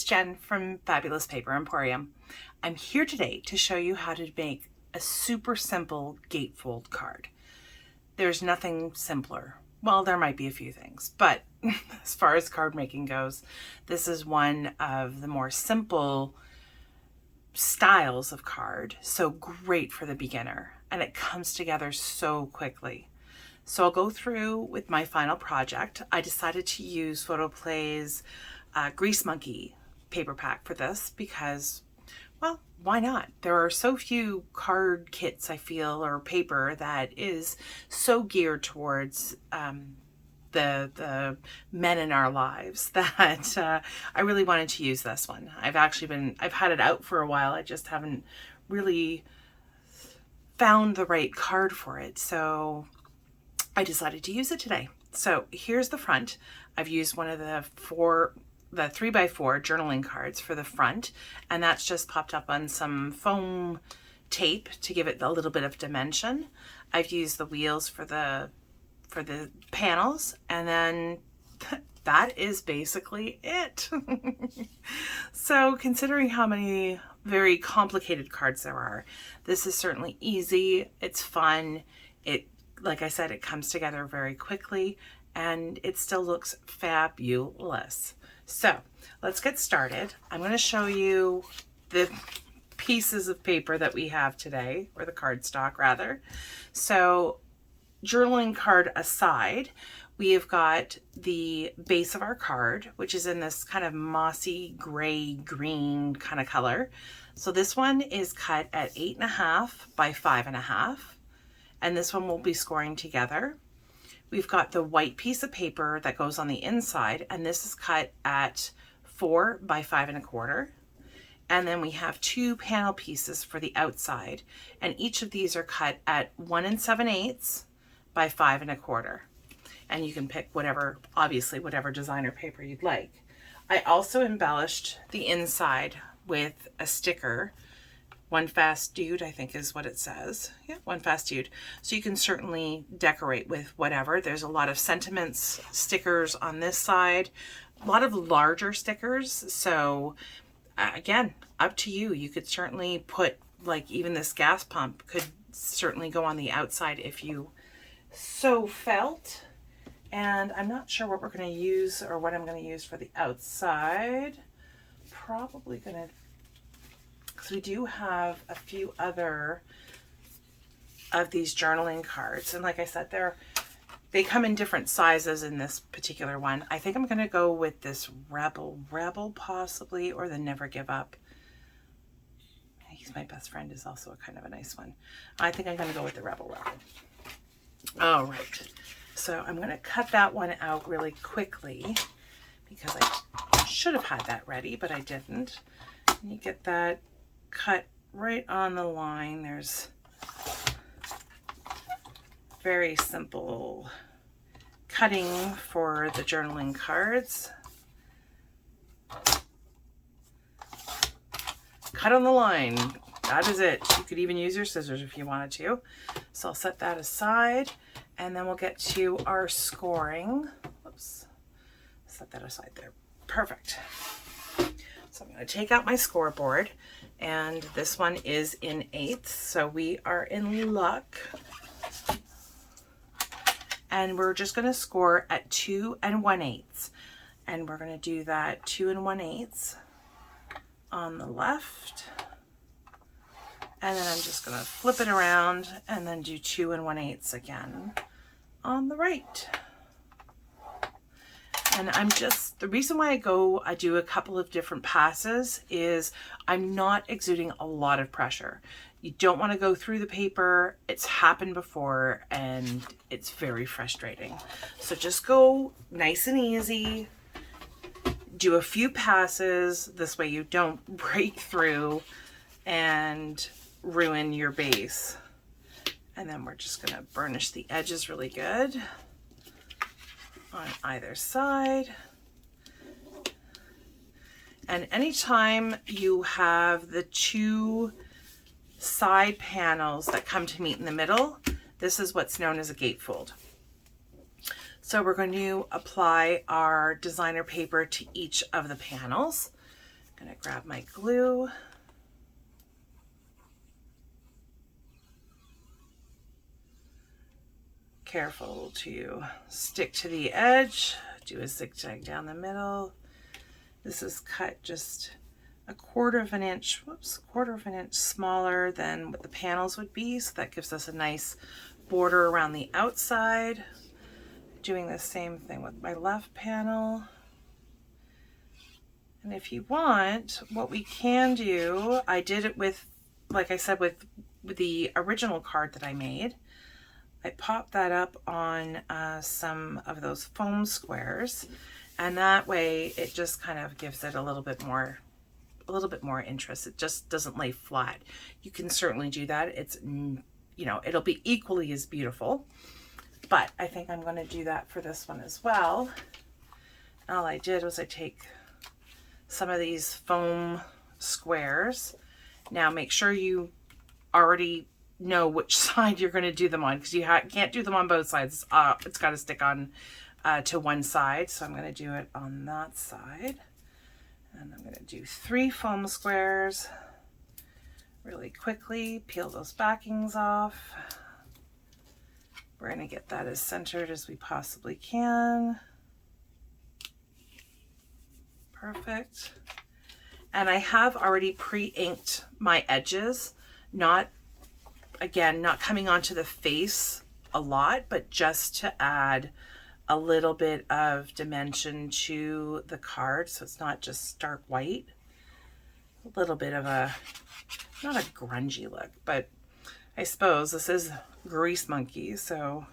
Jen from Fabulous Paper Emporium. I'm here today to show you how to make a super simple gatefold card. There's nothing simpler. Well, there might be a few things, but as far as card making goes, this is one of the more simple styles of card, so great for the beginner, and it comes together so quickly. So I'll go through with my final project. I decided to use Photoplay's Grease Monkey paper pack for this because, well, why not? There are so few card kits, I feel, or paper that is so geared towards the men in our lives that I really wanted to use this one. I've had it out for a while. I just haven't really found the right card for it. So I decided to use it today. So here's the front. I've used one of the 3x4 journaling cards for the front, and that's just popped up on some foam tape to give it a little bit of dimension. I've used the wheels for the panels, and then that is basically it. So considering how many very complicated cards there are, this is certainly easy. It's fun. Like I said, it comes together very quickly, and it still looks fabulous. So let's get started. I'm going to show you the pieces of paper that we have today, or the cardstock rather. So journaling card aside, we have got the base of our card, which is in this kind of mossy gray green kind of color. So this one is cut at 8.5 by 5.5. And this one will be scoring together. We've got the white piece of paper that goes on the inside, and this is cut at 4 by 5.25. And then we have two panel pieces for the outside, and each of these are cut at 1 7/8 by 5.25. And you can pick whatever designer paper you'd like. I also embellished the inside with a sticker. One Fast Dude, I think is what it says. Yeah, One Fast Dude. So you can certainly decorate with whatever. There's a lot of sentiments stickers on this side, a lot of larger stickers. So again, up to you. You could certainly put, like, even this gas pump could certainly go on the outside if you so felt. And I'm not sure what we're going to use or what I'm going to use for the outside. Probably going to, because we do have a few other of these journaling cards, and like I said, they come in different sizes in this particular one. I think I'm going to go with this Rebel possibly, or the Never Give Up. He's my best friend is also a kind of a nice one. I think I'm going to go with the Rebel. All right, so I'm going to cut that one out really quickly because I should have had that ready, but I didn't. And you get that cut right on the line. There's very simple cutting for the journaling cards. Cut on the line. That is it. You could even use your scissors if you wanted to. So I'll set that aside, and then we'll get to our scoring. Whoops. Set that aside there. Perfect. So I'm going to take out my scoreboard, and this one is in 8ths, so we are in luck. And we're just going to score at 2 1/8, and we're going to do that 2 1/8 on the left, and then I'm just going to flip it around and then do 2 1/8 again on the right. And the reason why I do a couple of different passes is I'm not exuding a lot of pressure. You don't want to go through the paper. It's happened before and it's very frustrating. So just go nice and easy. Do a few passes. This way you don't break through and ruin your base. And then we're just going to burnish the edges really good on either side. And anytime you have the two side panels that come to meet in the middle, this is what's known as a gatefold. So we're going to apply our designer paper to each of the panels. I'm going to grab my glue. Careful to stick to the edge. Do a zigzag down the middle. This is cut just a quarter of an inch smaller than what the panels would be. So that gives us a nice border around the outside. Doing the same thing with my left panel. And if you want, what we can do, I did it with, like I said, with the original card that I made. I popped that up on some of those foam squares, and that way it just kind of gives it a little bit more interest. It just doesn't lay flat. You can certainly do that. It's, you know, it'll be equally as beautiful, but I think I'm going to do that for this one as well. All I did was I take some of these foam squares. Now make sure you already know which side you're going to do them on, because you can't do them on both sides. It's got to stick on to one side. So I'm going to do it on that side. And I'm going to do 3 foam squares really quickly. Peel those backings off. We're going to get that as centered as we possibly can. Perfect. And I have already pre-inked my edges, not coming onto the face a lot, but just to add a little bit of dimension to the card, so it's not just stark white. A little bit of a, not a grungy look, but I suppose this is Grease Monkey, so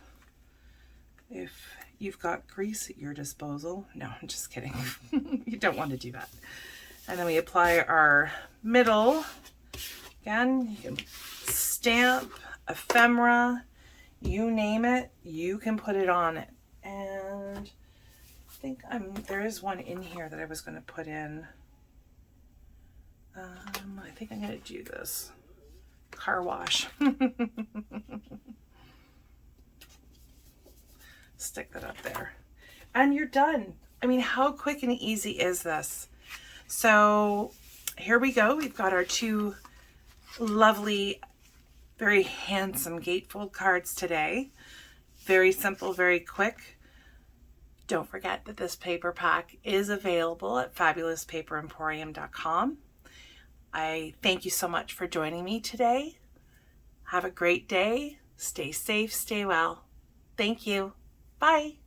if you've got grease at your disposal, no, I'm just kidding. You don't want to do that. And then we apply our middle. Again, you can stamp, ephemera, you name it, you can put it on it. And I think there is one in here that I was going to put in. I think I'm going to do this. Car wash. Stick that up there. And you're done. I mean, how quick and easy is this? So here we go. We've got our 2 lovely, very handsome gatefold cards today. Very simple, very quick. Don't forget that this paper pack is available at fabulouspaperemporium.com. I thank you so much for joining me today. Have a great day. Stay safe, stay well. Thank you. Bye.